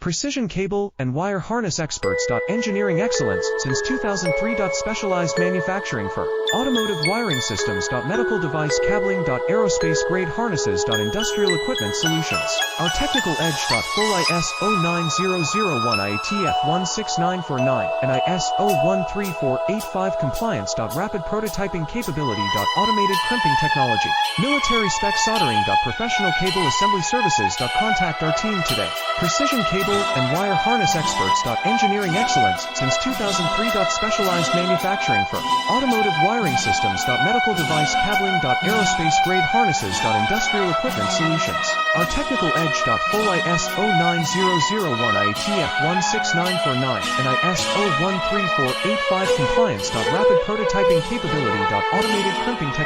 Precision cable and wire harness experts. Engineering excellence since 2003. Specialized manufacturing for automotive wiring systems. Medical device cabling. Aerospace grade harnesses. Industrial equipment solutions. Our technical edge. Full ISO 9001 IATF 16949 and ISO 13485 compliance. Rapid prototyping capability. Automated crimping technology. Military spec soldering. Professional cable assembly services. Contact our team today. Precision cable and wire harness experts. Engineering excellence since 2003. Specialized manufacturing for automotive wiring systems. Medical device cabling. Aerospace grade harnesses. Industrial equipment solutions. Our technical edge. Full ISO 9001 IATF 16949 and ISO 13485 compliance. Rapid prototyping capability. Automated crimping technology.